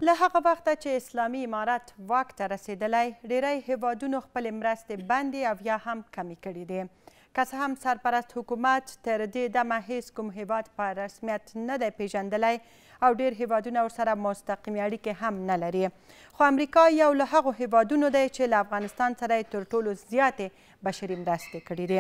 له هغه وخته چې اسلامي امارت واک ته رسېدلی ډېری هیوادونو خپلې مرستې بندې او یا هم کمې کړي دي. که څه هم سرپرست حکومت تر دې دمه هیڅ کوم هیواد په رسمیت نه دی پیژندلی او ډېر هیوادونه ورسره مستقیمې اړیکې هم نه لري، خو امریکا یو له هغو هیوادونو دی چې له افغانستان سره یې تر ټولو زیاتې بشري مرستې کړي دي.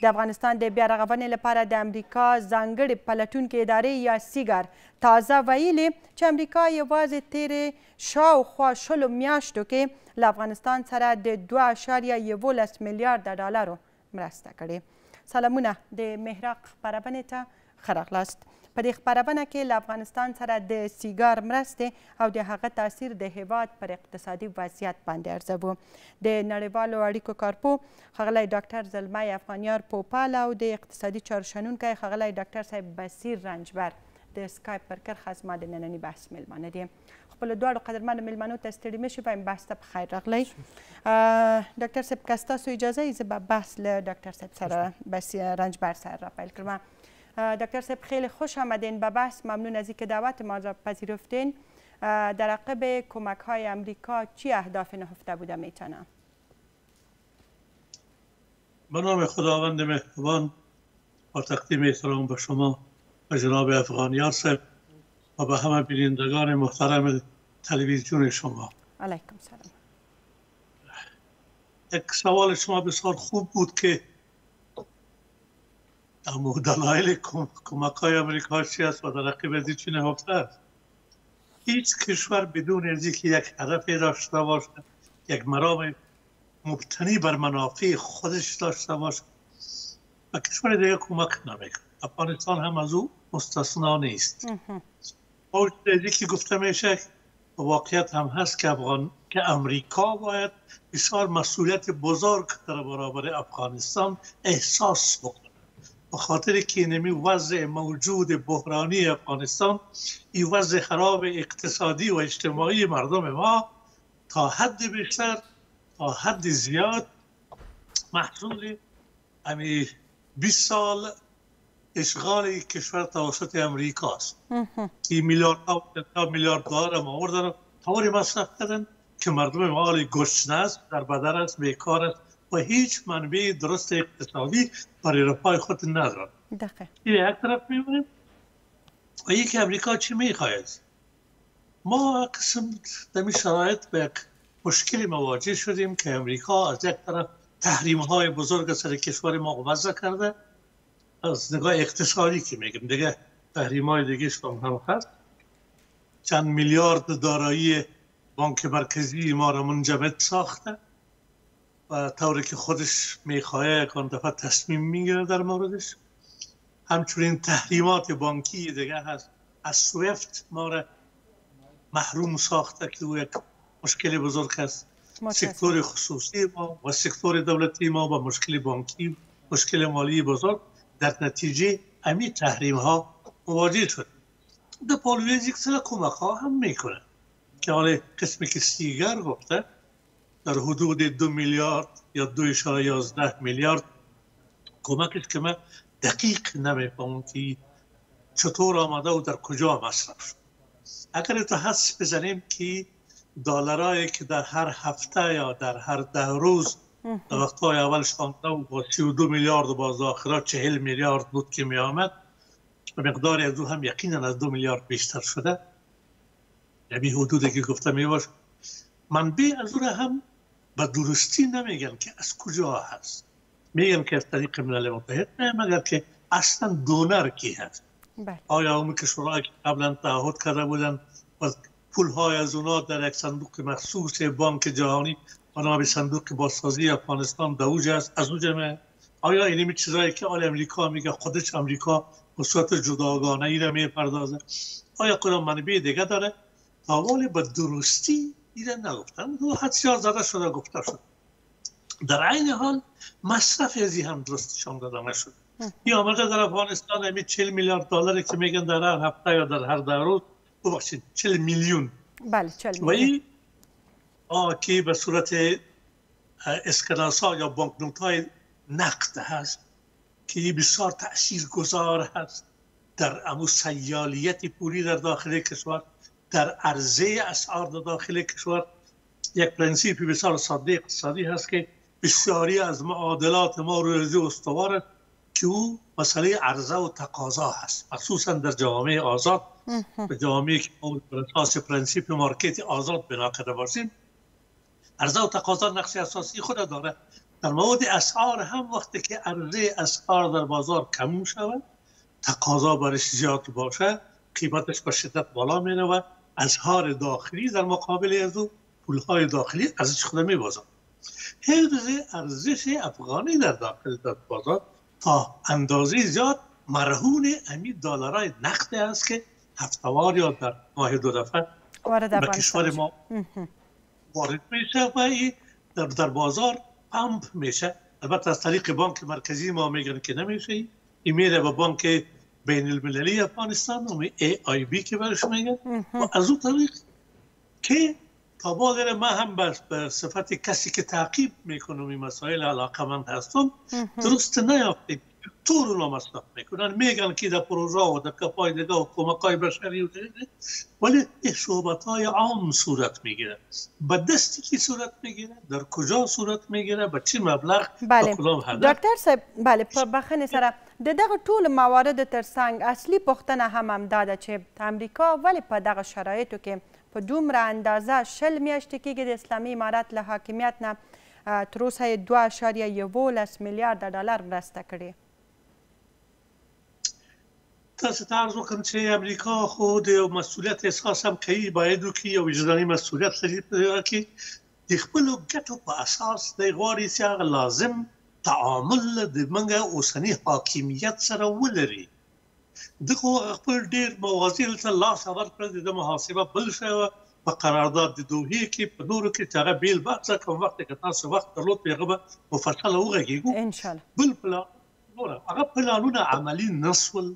د افغانستان د بیا رغونې لپاره د امریکا ځانګړې پلټونکې ادارې یا سیګار تازه ویلي چې امریکا یوازې تیرې شاوخوا 20 میاشتو کې له افغانستان سره د 2.11 میلیارده ډالرو مرسته کړې. سلامونه د مهراق خپرونې ته ښه راغلاست. په دې خپرونه کې له افغانستان سره د سیګار مرستې او د هغه تاثیر د هیواد پر اقتصادي وضعیت باندې ارزوو. د نړیوالو اړیکو کارپو ښاغلی ډاکټر زلمی افغانیار پوپل او د اقتصادي چارو شنونکی ښاغلی ډاکټر صاحب بصیر رنجبر د سکایپ پر کرښه زما د ننني بحث میلمانه دي. خپلو دواړو قدرمنو میلمنو ته ستړي مه شئ، وایم بحث ته په خیر راغلی. ډاکټر صاحب که ستاسو اجازه یې زه به بحث له ډاکټر صاحب سره بصیر رنجبر سره را پیل کردم. دکتر صاحب خیلی خوش آمدین به بحث. ممنون از اینکه دعوت ما را پذیرفتین. در عقب کمک های امریکا چی اهداف نهفته بوده میتونه؟ به نام خداوند مهربان با تقدیم احترام به شما و جناب افغانیار صاحب و به همه بینندگان محترم تلویزیون شما. علیکم سلام. یک سوال شما بسیار خوب بود که اما دلایل کمک های امریکا چی است و در عقب از چی نهفته است. هیچ کشور بدون از اینکه یک هدفی داشته باشه، یک مرام مبتنی بر منافع خودش داشته باشه و کشور دیگه کمک نمیکنه. افغانستان هم از او مستثنا نیست. از اینکه گفته میشه واقعیت هم هست که امریکا باید بسیار مسئولیت بزرگ در برابر افغانستان احساس بکنه، به خاطر که اینمی وضع موجود بحرانی افغانستان، این وضع خراب اقتصادی و اجتماعی مردم ما تا حد بیشتر، تا حد زیاد محصول 20 سال اشغال کشور توسط امریکاست. این میلیارد دلار هم آوردن طوری مصرف کردن که مردم ما گشنه است، در بدن است، بیکار است و هیچ منبع درست اقتصادی برای رفاه خود ندارد. این یک طرف میبینیم و یکی امریکا چی میخواهد؟ ما قسم در این شرایط به یک مشکلی مواجه شدیم که امریکا از یک طرف تحریم های بزرگ سر کشور ما وضع کرده، از نگاه اقتصادی که میگم دیگه تحریم های دیگه هم هست، چند میلیارد دارایی بانک مرکزی ما را منجمد ساخته و طوری که خودش میخواه یکان دفعه تصمیم میگیره در موردش. همچنین تحریمات بانکی دیگه هست، از سویفت ما را محروم ساخته که او یک مشکل بزرگ است. سکتور خصوصی ما و سکتور دولتی ما با مشکل بانکی، مشکل مالی بزرگ، در نتیجه امی تحریم ها مواجه شد. در پالویز یک سال کمک ها هم میکنه که حالا قسمی که سیگر گفته در حدود 2 میلیارد یا 2.11 میلیارد کمکش که من دقیق نمیفهمم که چطور آمده و در کجا مصرف شد. اگر تو حدس بزنیم که دلارایی که در هر هفته یا در هر 10 روز در وقتهای اولش آمده و با 32 میلیارد و باز آخرات 40 میلیارد بود که می آمد و مقداری از او هم یقینا از 2 میلیارد بیشتر شده، یعنی حدودی که گفته می باشه. منبع از او هم به درستی نمیگن که از کجا هست، میگن که از طریق ملل متحد، نه مگر که اصلا دونر کی هست. آیا اون کشورهایی که قبلا تعهد کرده بودن و پولهای از اونا در یک صندوق مخصوص بانک جهانی و نام صندوق بازسازی افغانستان دوج است، از او جمعه؟ آیا اینمی چیزایی که آل امریکا میگه خودش امریکا به صورت جداگانه ای را میپردازه، آیا کدام منبع دیگه داره؟ اول به درستی ایره نگفتن، دو حدسیار زده شده گفته شد. در عین حال مصرف ازی هم درستشان داده نشد. این آمریکا در افغانستان همی 40 میلیارد دلاری که میگن در هر هفته یا در هر 10 روز، ببخشید 40 میلیون. بله 40 میلیون. و این که به صورت اسکناسا یا بانکنوت های نقد هست که بسیار تأثیر گذار هست در امو سیالیت پولی در داخل کشور، در عرضه اسعار داخل کشور یک پرنسیپی بسیار ساده اقتصادی هست که بسیاری از معادلات ما روی استوار که او مسئله عرضه و تقاضا هست، مخصوصا در جامعه آزاد، به جامعه که ما بر اساس پرنسیپ مارکت آزاد بنا کرده باشیم. عرضه و تقاضا نقش اساسی خود داره. در مورد اسعار هم وقتی که عرضه اسعار در بازار کم شود، تقاضا برش زیاد باشه، قیمتش به شدت بالا میره و اسعار داخلی در مقابل از او پولهای داخلی ارزش خود میبازه. حفظ ارزش افغانی در داخل بازار تا اندازه زیاد مرهون امی دلارای نقد است که هفته‌وار یا در ماه 2 دفعه به کشور ما وارد میشه و در بازار پمپ میشه. البته از طریق بانک مرکزی ما میگن که نمیشه، این میره به بانک بین المللی افغانستان و AIB که برش میگن و از اون طریق که تا بادر ما هم به صفت کسی که تعقیب میکنم این مسائل علاقمند هستم درست نیافتیم طور اونا مصرف میکنن، میگن که در پروژه و در کپای دیگه و کمکای بشری و دیگه، ولی شعبتهای عام صورت میگیره. به دستی که صورت میگیره، در کجا صورت میگیره، به چه مبلغ، بله. کدام هدف. دکتر صاحب، بله، په بخښنې سره د دغه ټول موارد ترڅنګ اصلي پوښتنه هم دا ده چې امریکا ولې په دغه شرایطو کې په دومره اندازه 20 میاشتې کېږي د اسلامي امارت له حاکمیت نه تر اوسه یې 2.11 میلیارده ډالر مرسته کړې. تاسو ته عرض وکړم چې امریکا خود یو مسؤلیت احساس هم کوي، باید وکړي، یو وجداني مسؤلیت لري په کې د خپلو ګټو په اساس دی غواړي چې هغه لازم تعامل د موږ اوسني حاکمیت سره ولري. دغه خپل ډېر مواضیع ته لاس ورکړه، د محاسبه بل شوه په قرارداد د دوحې کې په نورو کې چې هغه بیل بحثه کوم وخت کې تاسو وخت درلود په هغه به مفصله وغږیږو انشاءالله. بل پلان هغه پلانونه عملي نه شول.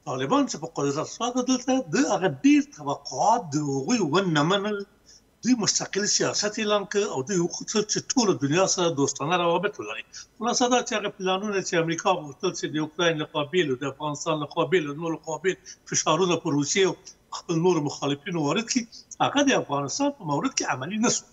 طالبان چې په قدرت ساده دلته د هغه ډېر توقعات د هغوی ونه منل، دوی مستقل سیاست اعلان کړ او دوی وغوښتل چې ټوله دنیا سره دوستانه روابط ولري. خلاصه دا چې هغه پلانونه چې امریکا غوښتل چې د اوکراین له خوا بېل او د افغانستان له خوا بېل او نورو خوا بېل فشارونه پر روسیې او خپل نورو مخالفینو وارد کړي، هغه د افغانستان په مورد کې عملي نه شول.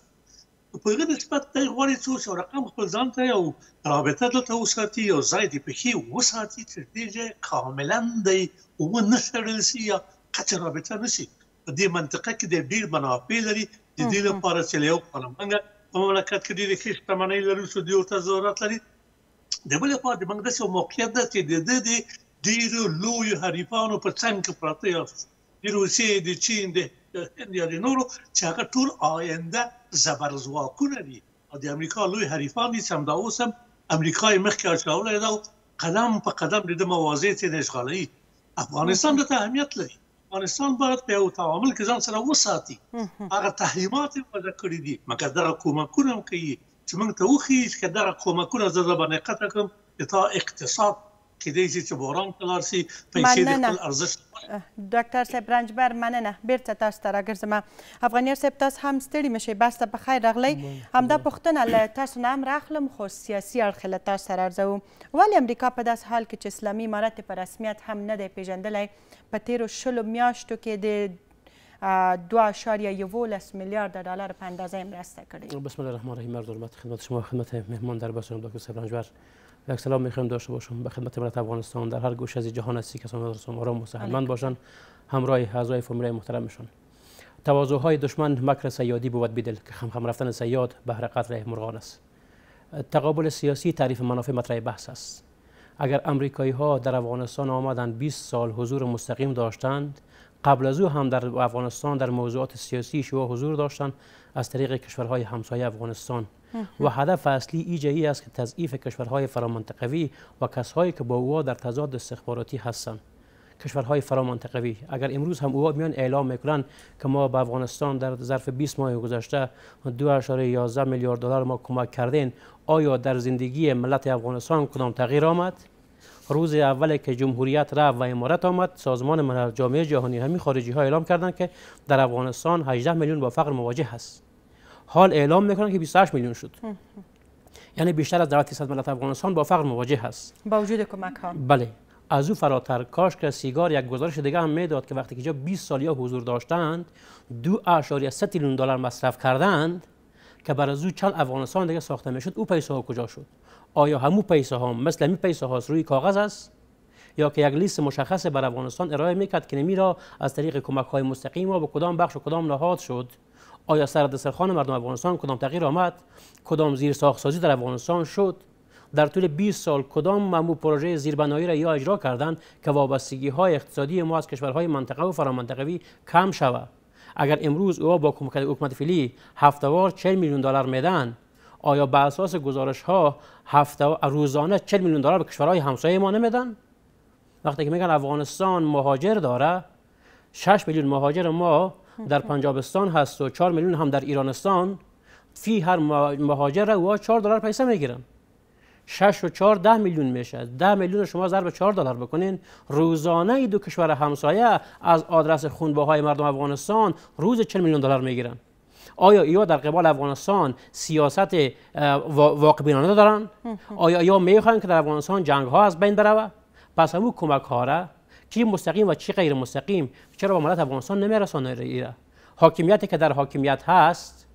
په هغه نسبت دی غواړي څه رقم خپل ځان ته یو رابطه دلته وساتي، یو ځای د پښې وساتي چې دې ځای کاملا دی ونه شړل شي یا قطع رابطه نه شي. په دې منطقه کې د ډېر منافع لري. د دې لپاره چې له یو خوا موږ په مملکت کې ډېرې ښې شتمنۍ لرو چې دوی ورته ضرورت لري، د بلې خوا د موږ داسې یو موقعیت ده چې د ده د ډېرو لویو حریفانو په څنګ کې پراته یاست، د روسیې، د چین، د هند یا د نورو چې هغه ټول آینده زبرځواکونه دي او د امریکا لوی حریفان دي چې همدا اوس هم امریکا یې مخکې اچولی ده او قدم په قدم د ده مواضع ته اشغالوي. افغانستان دته اهمیت لري. افغانستان باید په یو تعامل کې ځان سره وساتي. هغه تحریمات یې وضع کړي دي، مګر دغه کومکونه هم کوي چې موږ ته وښیي چې که دغه کومکونه زه درباندې قطع کړم د تا اقتصاد کېدای شي چې بحران ته لاړ شي، پیسې د خپل ارزښت. ډاکټر صاحب رنجبر، مننه. بیرته تاسو ته راګرځم. افغانیار صاحب، تاسو هم ستړي مه شئ، بس ته په خیر راغلی. همدا پوښتنه له تاسو نه هم راخلم، خو سیاسي اړخ له تاسو سره ارزوم. ولې امریکا په داسې حال کې چې اسلامي امارت په رسمیت هم نه دی پیژندلی، په تېرو 20 میاشتو کې د 2.11 میلیارد دلار په اندازه یې مرسته کړې؟ بسم الله الرحمن الرحیم. عرض حرمت خدمت شما، خدمت مهمان در بسرم دکتر صاحب رنجبر. یک سلام میخوایم داشته باشم به خدمت ملت افغانستان در هر گوشه از جهان هستی که کسان آرام و صحتمند باشند، همراه اعضای فامیل محترمشان. تواضع‌های دشمن مکر صیادی بود بدل که خم رفتن صیاد بهر قتل مرغان است. تقابل سیاسی تعریف منافع مطرح بحث است. اگر امریکایی ها در افغانستان آمدند 20 سال حضور مستقیم داشتند، قبل از او هم در افغانستان در موضوعات سیاسی شیوه حضور داشتند از طریق کشورهای همسایه افغانستان و هدف اصلی ایجایی است که تضعیف کشورهای فرامنطقوی و کسایی که با او در تضاد استخباراتی هستند. کشورهای فرامنطقوی اگر امروز هم او میان اعلام میکنند که ما به افغانستان در ظرف 20 ماه گذشته 2.11 میلیارد دلار ما کمک کردین، آیا در زندگی ملت افغانستان کدام تغییر آمد؟ روز اولی که جمهوریت رفت و امارت آمد، سازمان ملل جامعه جهانی همین خارجی ها اعلام کردند که در افغانستان 18 میلیون با فقر مواجه هست. حال اعلام میکنن که 28 میلیون شد. یعنی بیشتر از 90% ملت افغانستان با فقر مواجه هست. با وجود کمک ها. بله. از او فراتر کاش که سیگار یک گزارش دیگه هم میداد که وقتی که جا 20 سال یا حضور داشتند 2.3 تریلیون دلار مصرف کردند که بر از او چند افغانستان دیگه ساخته میشد. او پیسه ها کجا شد؟ آیا همو پیسه ها مثل می پیسه هاست روی کاغذ است یا که یک لیست مشخص بر افغانستان ارائه میکرد که نمی را از طریق کمک های مستقیم و به کدام بخش و کدام نهاد شد؟ آیا سر دسترخوان مردم افغانستان کدام تغییر آمد؟ کدام زیر ساخت‌سازی در افغانستان شد؟ در طول 20 سال کدام ممو پروژه زیربنایی را یا اجرا کردند که وابستگی های اقتصادی ما از کشورهای منطقه و فرامنطقوی کم شود؟ اگر امروز او با حکومت فعلی هفته‌وار 40 میلیون دلار میدن، آیا به اساس گزارش ها روزانه 40 میلیون دلار به کشورهای همسایه ما نمیدن؟ وقتی که میگن افغانستان مهاجر داره، 6 میلیون مهاجر ما در پنجابستان هست و 4 میلیون هم در ایرانستان، فی هر مهاجر او 4 دلار پیسه میگیرن. 6 و 4 10 میلیون میشه. 10 میلیون شما ضرب 4 دلار بکنین، روزانه ای دو کشور همسایه از آدرس خونبه‌های مردم افغانستان روز 40 میلیون دلار میگیرن. آیا اینا در قبال افغانستان سیاست واقع‌بینانه دارن؟ آیا اینا میخوان که در افغانستان جنگ ها از بین بره؟ پس همون کمک ها را چی مستقیم و چی غیر مستقیم چرا به ملت افغانستان نمیرسونه؟ ایره حاکمیتی که در حاکمیت هست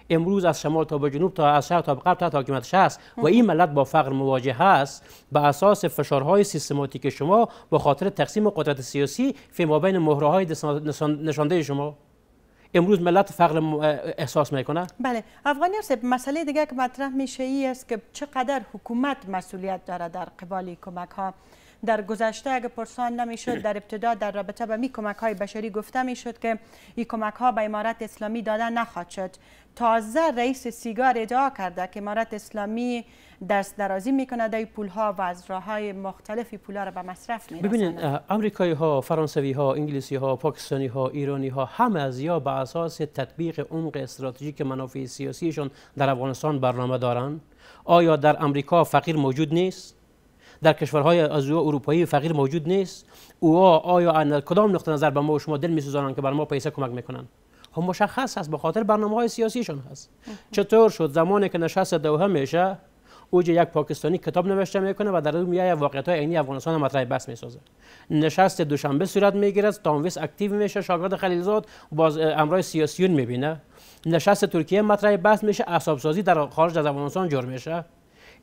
امروز از شمال تا به جنوب تا از شرق تا به غرب تحت حاکمیتش هست و این ملت با فقر مواجه هست به اساس فشارهای سیستماتیک شما به خاطر تقسیم قدرت سیاسی فیما بین مهره‌های نشانده شما. امروز ملت فقر احساس میکنه. بله افغانی صاحب، مسئله دیگه که مطرح میشه ای است که چقدر حکومت مسئولیت داره در قبال کمک ها. در گذشته اگه پرسان نمیشد در ابتدا در رابطه با می کمک های بشری گفته میشد که این کمک ها به امارت اسلامی داده نخواهد شد. تازه رئیس سیگار ادعا کرده که امارت اسلامی دست درازی میکنه در پول ها و از راه های مختلفی پول ها را به مصرف میرسونه. ببینید آمریکایی ها، فرانسوی ها، انگلیسی ها، پاکستانی ها، ایرانی ها همه از یا به اساس تطبیق عمق استراتژیک منافع سیاسیشون در افغانستان برنامه دارن. آیا در امریکا فقیر موجود نیست؟ در کشورهای اروپایی فقیر موجود نیست؟ او آیا کدام نقطه نظر به ما و شما دل میسوزانند که بر ما پیسه کمک میکنن؟ خب مشخص هست، به خاطر برنامه‌های سیاسیشون هست. چطور شد زمانی که نشست دوحه میشه اوج یک پاکستانی کتاب نوشته میکنه و در اون میایه واقعیت‌های عینی افغانستان مطرح بحث میسازه. نشست دوشنبه صورت میگیره، تامویس اکتیو میشه، شاگرد خلیلزاد باز امرای سیاسیون میبینه. نشست ترکیه مطرح بحث میشه، اعصاب سازی در خارج از افغانستان جور میشه.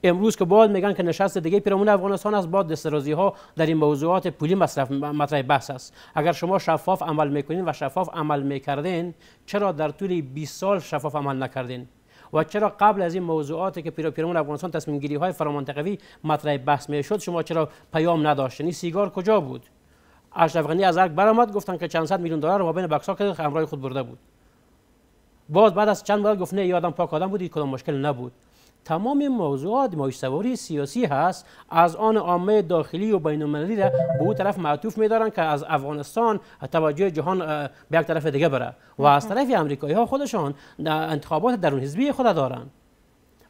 امروز که باز میگن که نشست دیگه پیرامون افغانستان است، بعد دسترازی ها در این موضوعات پولی مطرح بحث است. اگر شما شفاف عمل میکنین و شفاف عمل میکردین، چرا در طول 20 سال شفاف عمل نکردین؟ و چرا قبل از این موضوعاتی که پیرامون افغانستان تصمیم گیری های فرامنطقوی مطرح بحث میشد شما چرا پیام نداشتین؟ سیگار کجا بود؟ اشرف غنی از ارگ برآمد گفتن که چند صد میلیون دلار رو بین بکس‌ها که همراه خود برده بود. باز بعد از چند مدت گفت نه یادم پاک آدم بود، کدام مشکل نبود. تمام این موضوعات ماهیچه‌سواری سیاسی هست، از آن عامه داخلی و بین‌المللی را به اون طرف معطوف می‌دارن که از افغانستان توجه جهان به یک طرف دیگه بره و از طرف آمریکایی‌ها خودشان انتخابات درون حزبی خود دارن.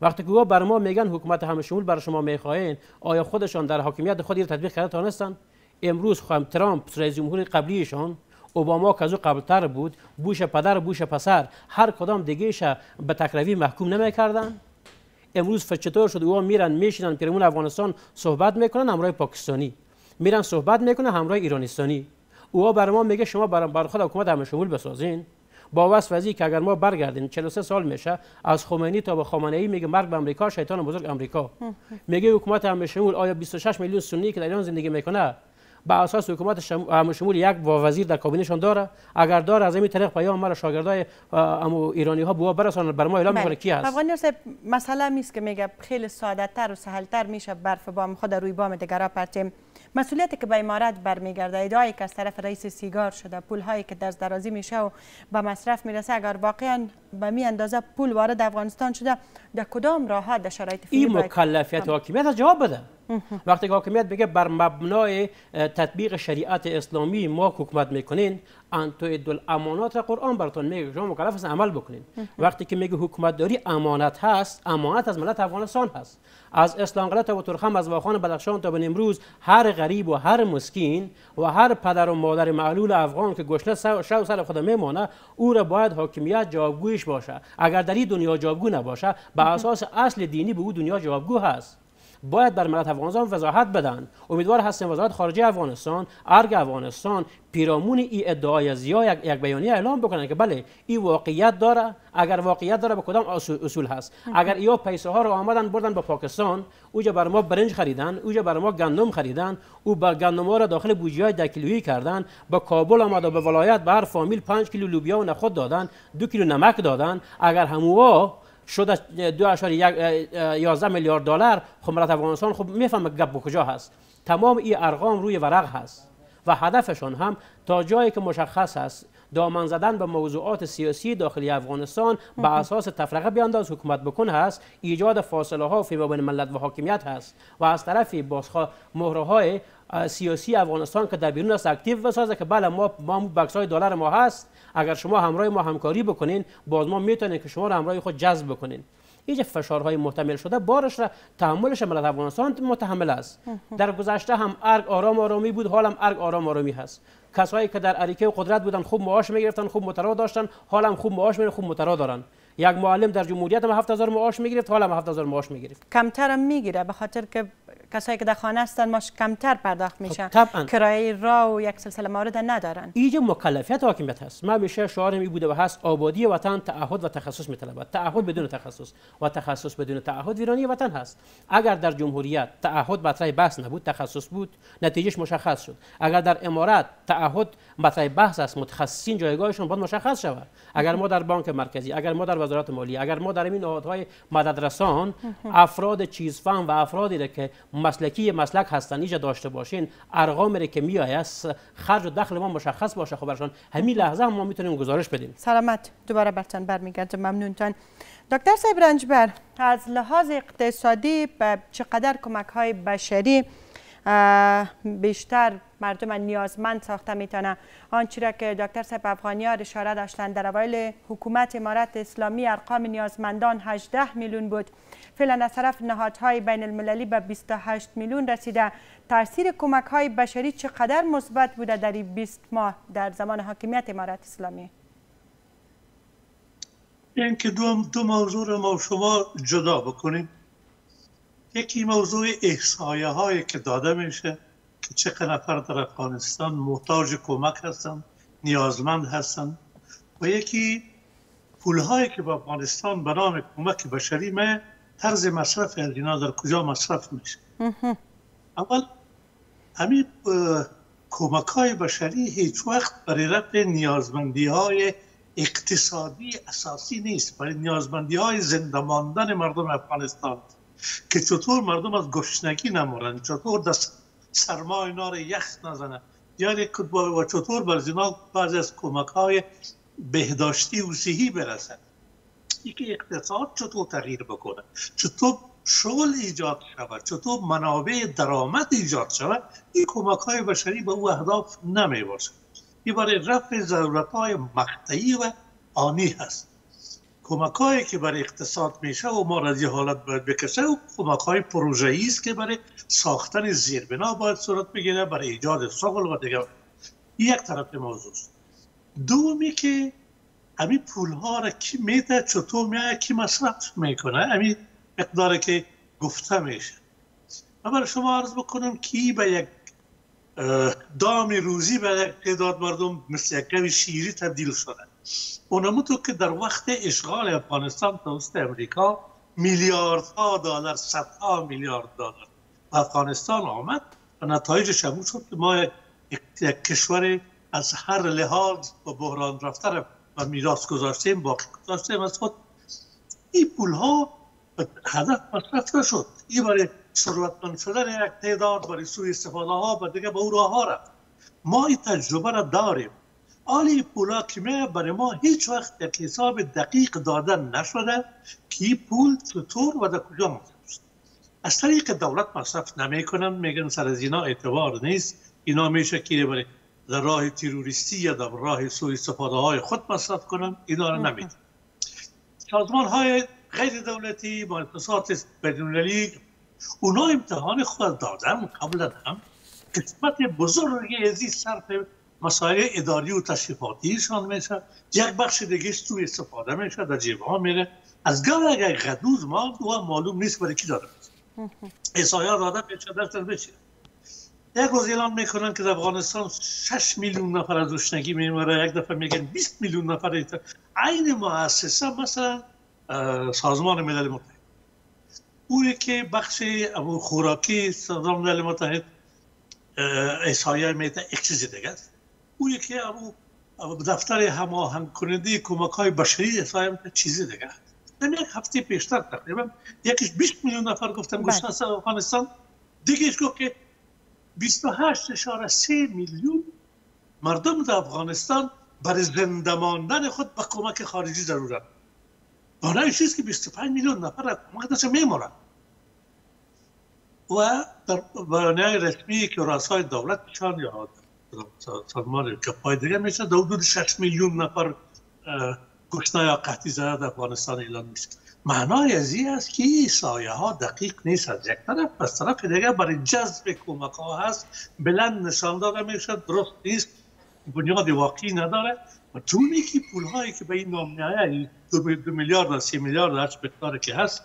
وقتی که بر ما میگن حکومت همه شمول بر شما میخواهین، آیا خودشان در حاکمیت خود تطبیق کرده تانستن؟ امروز خواهم ترامپ رئیس جمهور قبلیشان، اوباما که از او قبلتر بود، بوش پدر بوش پسر، هر کدام دیگه‌اش به تکروی محکوم نمی‌کردن. امروز چطور شد اوها میرن میشینن پیرامون افغانستان صحبت میکنن همراه پاکستانی، میرن صحبت میکنن همراه ایرانستانی. اوها بر ما میگه شما بر خود حکومت همه شمول بسازین، با وصف از که اگر ما برگردیم 43 سال میشه از خمینی تا به خامنه‌ای میگه مرگ به امریکا، شیطان بزرگ امریکا. میگه حکومت همه شمول. آیا 26 میلیون سنی که در ایران زندگی میکنه با اساس حکومت همه شمول یک وزیر در کابینه‌شان داره؟ اگر داره از این طریق پیام مرا شاگردای ایرانی ها بوا برسانن بر ما اعلام میکنه کی هست. افغانی صاحب مسئله میست که میگه خیلی ساده تر و سهل تر میشه برف بام خود روی بام دیگرا پرچیم. مسئولیتی که به امارت برمیگرده، ادعایی که از طرف رئیس سیگار شده، پول هایی که دست درازی میشه و به مصرف میرسه، اگر واقعا به می اندازه پول وارد افغانستان شده، در کدام راه ها در شرایط فعلی این مکلفیت حاکمیت از جواب بده. وقتی که حاکمیت بگه بر مبنای تطبیق شریعت اسلامی ما حکومت میکنین، انتو الامانات را قرآن براتون میگه شما مکلف هستین عمل بکنین. وقتی که میگه حکومت داری امانت هست، امانت از ملت افغانستان هست. از اسلام قلعه و ترخم، از واخان بدخشان تا به امروز، هر غریب و هر مسکین و هر پدر و مادر معلول افغان که گشنه شو سر خود میمانه، او را باید حاکمیت جوابگویش باشه. اگر در این دنیا جوابگو نباشه، به اساس اصل دینی به او دنیا جوابگو هست. باید بر ملت افغانستان وضاحت بدن. امیدوار هستیم وزارت خارجه افغانستان، ارگ افغانستان پیرامون این ادعای زیا یک بیانیه اعلام بکنن که بله این واقعیت داره. اگر واقعیت داره به کدام اصول هست؟ اگر یا پیسه ها رو آمدن بردن به پاکستان، اوجا بر ما برنج خریدن، اوجا بر ما گندم خریدن، او با گندم ها را داخل بوجه های 10 کیلویی کردن، به کابل آمد و به ولایت به هر فامیل 5 کیلو لوبیا و نخود دادن، 2 کیلو نمک دادن. اگر هموها شده 2.11 میلیارد دلار، خب ملت افغانستان خب میفهمه گپ به کجا هست. تمام این ارقام روی ورق هست و هدفشون هم تا جایی که مشخص است دامن زدن به موضوعات سیاسی داخلی افغانستان به اساس تفرقه بیانداز حکومت بکن هست، ایجاد فاصله ها فی بین ملت و حاکمیت هست و از طرفی بازخواه مهره های سیاسی افغانستان که در بیرون است اکتیو بسازه که بله ما بکس های دلار ما هست، اگر شما همراه ما همکاری بکنین باز ما میتونیم که شما را همراه خود جذب بکنین. اینجا فشارهای محتمل شده بارش را تحملش ملت افغانستان متحمل است. در گذشته هم ارگ آرام آرامی بود، حالا هم ارگ آرام آرامی هست. کسایی که در اریکه قدرت بودن خوب معاش میگرفتن، خوب مترا داشتن، حالا هم خوب معاش میگیرن، خوب مترا دارن. یک معلم در جمهوریت هم 7000 معاش میگرفت، حالا هم 7000 معاش میگرفت. کمتر هم میگیره به خاطر که کسایی که در خانه هستن ماش کمتر پرداخت میشه. طبعا کرایه راه و یک سلسله موارد ندارن. اینجا مکلفیت حاکمیت هست. ما همیشه شعار می بوده و هست آبادی وطن تعهد و تخصص میطلبد. تعهد بدون تخصص و تخصص بدون تعهد ویرانی وطن هست. اگر در جمهوریت تعهد مطرح بحث نبود، تخصص بود، نتیجهش مشخص شد. اگر در امارات تعهد مطرح بحث است، متخصصین جایگاهشون باید مشخص شود. اگر ما در بانک مرکزی، اگر ما در وزارت مالیه، اگر ما در این نهادهای مددرسان افراد چیزفهم و افرادی را که مسلکی مسلک هستن اینجا داشته باشین، ارقامی که میآید خرج و دخل ما مشخص باشه، خب برشان همین لحظه هم ما میتونیم گزارش بدیم. سلامت. دوباره برتون برمیگردم. ممنونتان. دکتر صاحب رنجبر، از لحاظ اقتصادی چقدر کمک های بشری بیشتر مردم نیازمند ساخته میتونه؟ آنچه را که دکتر صاحب افغانیار اشاره داشتند در اوایل حکومت امارت اسلامی ارقام نیازمندان 18 میلیون بود، فعلا از طرف نهادهای بین المللی به 28 میلیون رسیده. تاثیر کمک های بشری چقدر مثبت بوده در این 20 ماه در زمان حاکمیت امارت اسلامی؟ این که دو موضوع رو ما شما جدا بکنیم. یکی موضوع احصایه هایی که داده میشه که چقدر نفر در افغانستان محتاج کمک هستند، نیازمند هستند، و یکی پول هایی که به افغانستان به نام کمک بشری می طرز مصرف از اینا در کجا مصرف میشه. اول همین کمک های بشری هیچ وقت برای رفع نیازمندی های اقتصادی اساسی نیست، برای نیازمندی های زنده ماندن مردم افغانستان که چطور مردم از گشنگی نمورن، چطور دست سرما اینا رو یخ نزنه، یعنی و چطور بر اینا بعضی از کمک های بهداشتی و صحی برسن. یکی اقتصاد چطور تغییر بکنه، چطور شغل ایجاد شود، چطور منابع درآمد ایجاد شود، این کمک های بشری به او اهداف نمی باشه. این برای رفع ضرورت های مقطعی و آنی هست. کمک هایی که برای اقتصاد میشه و ما را از حالت باید بکشه و کمک های پروژه‌ای است که برای ساختن زیربنا باید صورت بگیره، برای ایجاد شغل و دیگر. یک طرف موضوع است. دومی که همین پول ها را کی میده، چطور میاد، کی مصرف میکنه، همین مقداری که گفته میشه. من برای شما عرض بکنم که به یک دام روزی به یک تعداد مردم مثل یک گوی شیری تبدیل شده. اونمو تو که در وقت اشغال افغانستان توسط امریکا میلیاردها دلار، صدها میلیارد دلار افغانستان آمد و نتایجش همون شد که ما یک کشور از هر لحاظ با بحران رفته و میراث گذاشتیم، باقی گذاشتیم از خود. این پول ها هدف مصرف نشد. این برای ثروتمند شدن یک تعداد، برای سوء استفاده ها و دیگه به او راه ها رفت. ما این تجربه را داریم. آلی پولا که برای ما هیچ وقت یک حساب دقیق دادن نشده که این پول چطور و در کجا مصرف شد. از طریق دولت مصرف نمی کنن، میگن سر از اینا اعتبار نیست، اینا میشه که برای در راه تروریستی یا در راه سوء استفاده های خود مصرف کنن، اینا را نمیدن. سازمان های غیر دولتی، مؤسسات بین‌المللی، اونا امتحان خود دادن قبلا هم قسمت بزرگی از این صرف مسائل اداری و تشریفاتیشان میشه، یک بخش دیگه سوء استفاده میشه، در جیب ها میره. از گاه اگر غدوز ماند و معلوم نیست برای کی داده احصایه داده میشه دفتر بشه. یک روز اعلام میکنن که در افغانستان 6 میلیون نفر از گشنگی میمیره، یک دفعه میگن 20 میلیون نفر. عین مؤسسه مثلا سازمان ملل متحد اونی که بخش خوراکی سازمان ملل متحد احصایه میده یک چیز دیگه است. اونی که دفتر هماهنگ کننده کمک‌های بشری احصایه میده چیز دیگه است. در یک هفته پیشتر تقریبا یکیش 20 میلیون نفر گفتن گشنه است افغانستان، دیگهش گفت که 28.3 میلیون مردم در افغانستان برای زنده ماندن خود به کمک خارجی ضرورت. برای چیز که 25 میلیون نفر از کمک دست میمونن. و در بیانیه رسمی که رؤسای دولتشان یا سازمان کپای دیگه میشه در حدود 6 میلیون نفر گشنه یا قحطی زده در افغانستان اعلان میشه. معنای از این است که این احصایه ها دقیق نیست از یک طرف، از طرف دیگه برای جذب کمک ها هست، بلند نشان داده میشه، درست نیست، بنیاد واقعی نداره. و چونی که پول هایی که به این نام میآید 2 میلیارد و 3 میلیارد هر مقداری که هست،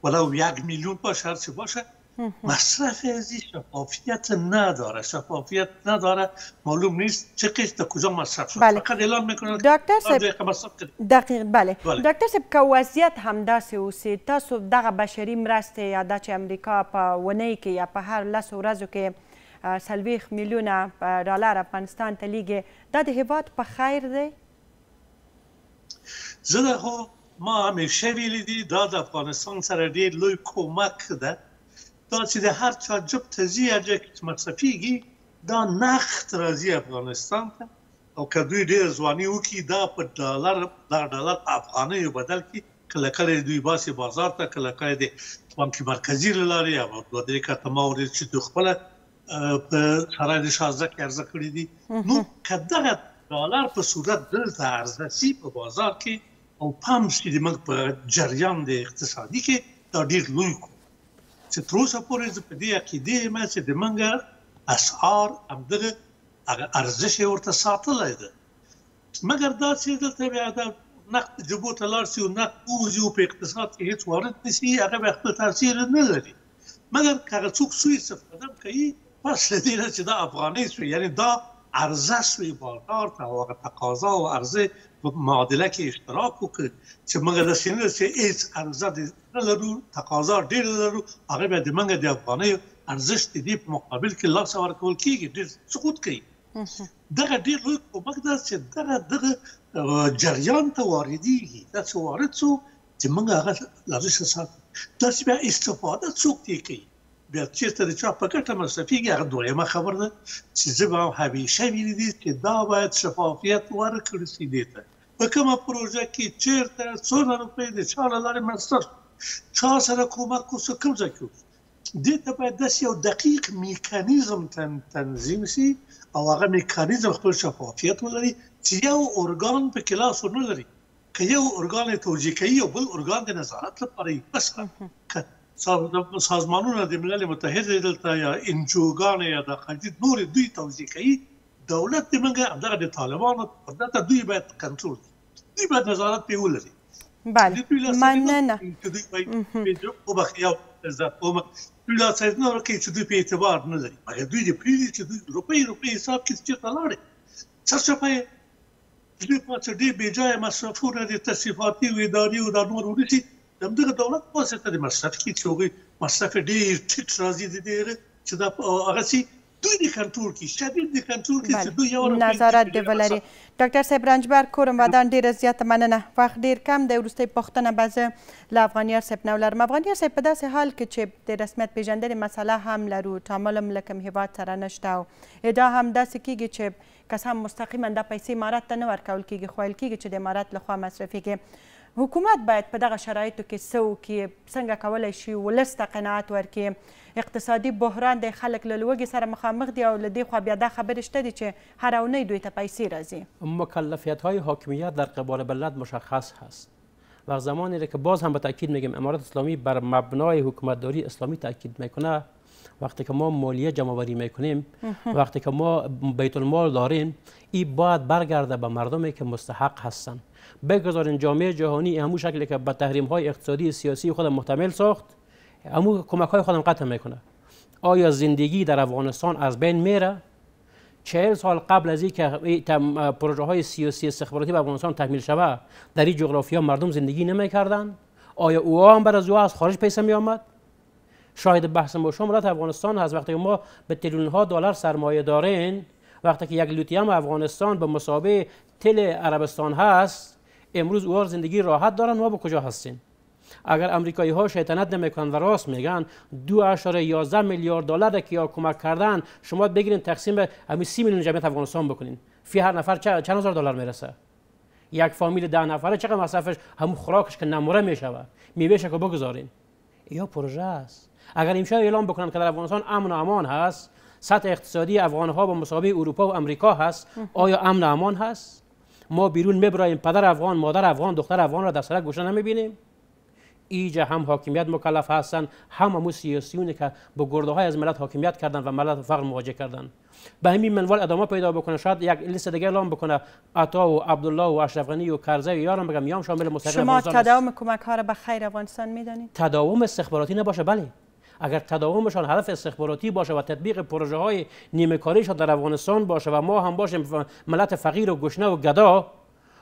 ولو 1 میلیون باشه هر چی باشه، مصرف از این شفافیت نداره، معلوم نیست چه قسط کجا مصرف شد. بله. فقط اعلان میکنه دکتر صاحب دقیق بله. دکتر صاحب که وضعیت همداسې اوسي، تاسو دغه بشري مرستې یا دا چې امریکا په ونۍ کې یا په هر 10 ورځو کې 40 میلیونه ډالر افغانستان ته لیږي، دا د هیواد په خیر دی؟ زه ما همیشه ویلي دي دا د افغانستان سره ډېر لوی کمک ده. دا چې د هر چا جب ته ځي هر ځای کې مصرفېږي دا نقد راځي افغانستان ته، او که دوی ډېر ځواني وکړي دا په ډالر په افغانیو بدل کړي، کله کله دوی باسي بازار ته، کله کله د بانک مرکزي له لارې یا دوه درې کاته ما اورېد چې دوی خپله په سرای د شازده کې عرضه کړي دي. نو که دغه ډالر په صورت دلته عرضه سي په بازار کې او پام شي زموږ په جریان د اقتصادي کې دا ډېر لوی چې تر اوسه پورې زه په دې عقیدې یم چې زموږ اسعار همدغه ارزش یې ورته ساتلی ده. مګر دا چې دلته بیا د نقد جبو ته لاړ شي او نقد ووځي او په اقتصاد کې هېڅ وارد نه شي، هغه بیا خپل تاثیر نه لري. مګر که هغه څوک سوء استفاده کوي پس له دې نه چې دا افغانۍ شوې، یعنې دا عرضه شوې بازار ته او هغه تقاضا او عرضه په معادله کې اشتراک وکړي چې موږ داسې نه ده چې هېڅ عرضه نه لرو، تقاضا ډېره لرو، هغه بیا د موږ د افغانیو ارزښت د دې په مقابل کې لاسه ورکول کېږي، ډېر سقوط کوي. دغه ډېر لوی کومک ده چې دغه جریان ته واردېږي، داسې وارد شو چې موږ هغه ارزښت ساتو. داسې بیا استفاده څوک ترې کوي، بیا چېرته د چا په ګټه مصرفېږي، هغه دویمه خبره ده چې زه به همیشه ویلي دي چې دا باید شفافیت ورکړل شي دې ته. په کومه پروژه کې چېرته څونه روپۍ د چا له لارې مصرف، چا سره کومک وشو، کوم ځای کې وشو، دې ته باید داسې یو دقیق میکانیزم تنظیم شي او هغه میکانیزم خپل شفافیت ولري چې یو ارګان په کې لاس ورنه لري. که یو ارګان یې توجیه کوي او بل ارګان د نظارت لپاره یې بس سازمانونه د ملل متحد دلته یا انجوګانې یا د خارجي نورې دوی توجیه کوي، دولت د موږ همدغه د طالبانو پر دته دوی باید کنټرول کړي، دوی باید نظارت پرې ولري. بله مننه. دوی لا څه نه ورکوي چې دوی په اعتبار نه لري، مګر دوی دې پرېږدي چې دوی روپۍ حساب کې چېرته لاړې سرچپه یې دوی پاڅه ډېر بېجایه مصرفونه د تصرفاتي او اداري او دا نور ونیسي، د همدغه دولت په واسطه د مصرف کړي چې هغوی مصرف یې ډېر ټیټ راځي د دې چې دا هغسې دوی دې کنټرول کړي، شدید دې کنټرول کړي چې دوی یو نظارت دې ولري. ډاکټر صاحب رنجبر کورم ودان ډېره زیاته مننه. وخت ډېر کم دی، وروستۍ پوښتنه به زه له افغانیار صاحب نه ولرم. افغانیار صاحب په داسې حال کې چې د رسمیت پېژندنې مسله هم لرو، تعامل هم له کوم هېواد سره نشته او ادعا هم داسې کېږي چې کسان مستقیما دا پیسې امارات ته نه ورکول کېږي، خو ویل کېږي چې د امارات لخوا مصرفېږي. حکومت باید په دغه شرایطو کې څه وکړي؟ څنګه کولی شي ولس ته قناعت ورکړي؟ اقتصادي بحران دی، خلک له لوږې سره مخامخ دي او له دې خوا بیا دا خبرې شته دي چې هر اونۍ دوی ته پیسې راځي. مکلفیت‌های حاکمیت در قبال بلد مشخص هست و زمانی که باز هم به تاکید میگم امارات اسلامی بر مبنای حکومتداری اسلامی تاکید میکنه، وقتی که ما مالیه جمع آوری میکنیم، وقتی که ما بیت المال داریم، این باید برگرده به مردمی که مستحق هستند. بگذارین جامعه جهانی همون شکلی که به تحریم های اقتصادی سیاسی خود محتمل ساخت، اما کمک های خودم قطع میکنه. آیا زندگی در افغانستان از بین میره؟ 40 سال قبل از اینکه پروژه های سیاسی استخباراتی به افغانستان تکمیل شود در این جغرافیا مردم زندگی نمیکردن؟ آیا او هم بر از خارج پیسه می آمد؟ شاهد بحث ما شما ملت افغانستان هست. وقتی ما به تریلیون ها دلار سرمایه دارین، وقتی که یک لوتیم افغانستان به مسابقه تل عربستان هست، امروز اوها زندگی راحت دارن، ما به کجا هستیم؟ اگر امریکایی ها شیطنت نمیکنن و راست میگن 2.11 میلیارد دلار که یا کمک کردن، شما بگیرین تقسیم به همین 30 میلیون جمعیت افغانستان بکنین، فی هر نفر چند هزار دلار میرسه؟ یک فامیل 10 نفره چقدر مصرفش همون خوراکش که نموره میشوه، میوهش که بگذارین. یا پروژه است. اگر امشب اعلام بکنن که در افغانستان امن و امان هست، سطح اقتصادی افغان ها با مساوی اروپا و امریکا هست، آیا امن و امان هست؟ ما بیرون میبراییم پدر افغان، مادر افغان، دختر افغان را در سرک گوشه نمیبینیم؟ ایجا هم حاکمیت مکلف هستن، هم سیاسیونی که با گرده های از ملت حاکمیت کردن و ملت فقر مواجه کردن. به همین منوال ادامه پیدا بکنه. شاید یک لیست دیگه اعلام بکنه، عطا و عبدالله و اشرف غنی و کرزی و یارم بگم یام شامل مستقل افغانستان. شما تداوم کمک ها را به خیر افغانستان میدانید؟ تداوم استخباراتی نباشه بله. اگر تداومشان هدف استخباراتی باشه و تطبیق پروژه های نیمه کاریشان در افغانستان باشه و ما هم باشیم ملت فقیر و گشنه و گدا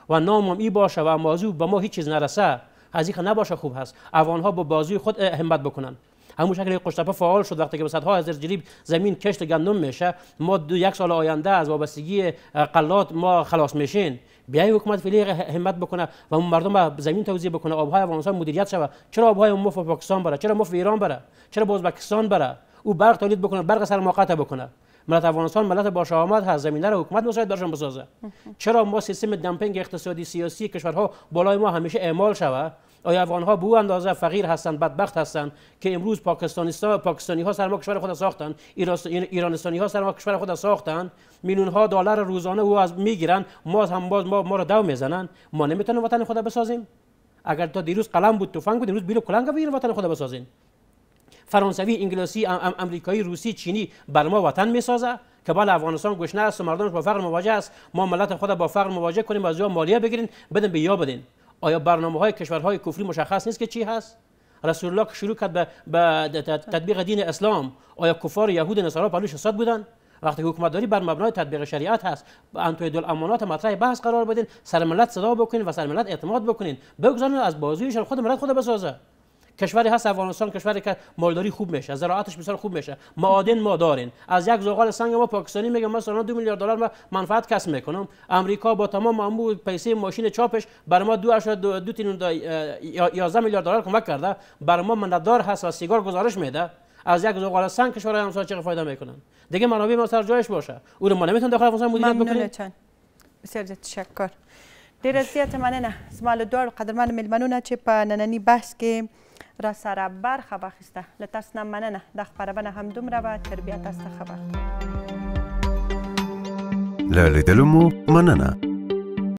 و نامم ای باشه و موضوع به ما هیچ چیز نرسه، از این نباشه خوب هست. افغان ها با بازوی خود همت بکنن. همون شکلی قشتپه فعال شد وقتی که به صدها هزار جریب زمین کشت گندم میشه، ما یک سال آینده از وابستگی غلات ما خلاص میشین. بیای حکومت فعلی همت بکنه و مردم زمین توزیع بکنه، آبهای افغانستان مدیریت شود. چرا آبهای ما به پاکستان بره؟ چرا ما به ایران بره؟ چرا به ازبکستان بره؟ او برق تولید بکنه، برق سر موقت بکنه. ملت افغانستان ملت با شهامت هست، زمینه رو حکومت مساعد برشون بسازه. چرا ما سیستم دمپینگ اقتصادی سیاسی کشورها بالای ما همیشه اعمال شود؟ آیا افغان ها به او اندازه فقیر هستند، بدبخت هستند که امروز پاکستانی ها سر ما کشور خود ساختن، ایرانستانی ها سر ما کشور خود ساختن، میلیون ها دلار روزانه او از میگیرن، ما هم باز ما رو دو میزنن. ما نمیتونیم وطن خود بسازیم؟ اگر تا دیروز قلم بود تفنگ بود، امروز بیل کلنگ بگیریم وطن خود بسازیم. فرانسوی، انگلیسی، امریکایی، روسی، چینی بر ما وطن میسازه که بالا افغانستان گشنه است و مردمش با فقر مواجه است، ما ملت خود با فقر مواجه کنیم و از جا مالیه بگیریم بدن به یا بدین. آیا برنامه‌های کشورهای کفری مشخص نیست که چی هست؟ رسول الله که شروع کرد به تطبیق دین اسلام، آیا کفار یهود نصارا پلوش حساد بودن؟ وقتی حکومتداری بر مبنای تطبیق شریعت هست، انتوی الامانات مطرح بحث قرار بدین، سر ملت صدا بکنین و سر ملت اعتماد بکنین، بگذارین از بازویشان خود ملت خود بسازه. کشوری هست افغانستان، کشوری که مالداری خوب میشه، زراعتش بسیار خوب میشه، معادن ما دارین. از یک زغال سنگ ما پاکستانی میگه مثلا 2 میلیارد دلار ما منفعت کسب میکنم. امریکا با تمام امور پیسه ماشین چاپش بر ما 2.11 میلیارد دلار کمک کرده، بر ما منددار هست و سیگار گزارش میده. از یک زغال سنگ کشورهای همسایه چه فایده میکنن؟ دیگه منابع ما سر جایش باشه، او رو ما نمیتونیم داخل افغانستان مدیریت بکنیم. بسیار تشکر. ډیر زیات مننه زما له دواړو قدرمنو میلمنو چې په ننني بحث کې را سره برخه واخیسته. له تاسو نه مننه. د خپرونه همدومره وه. تر بیا تاسو ته ښه وخت. له لیدلو مو مننه.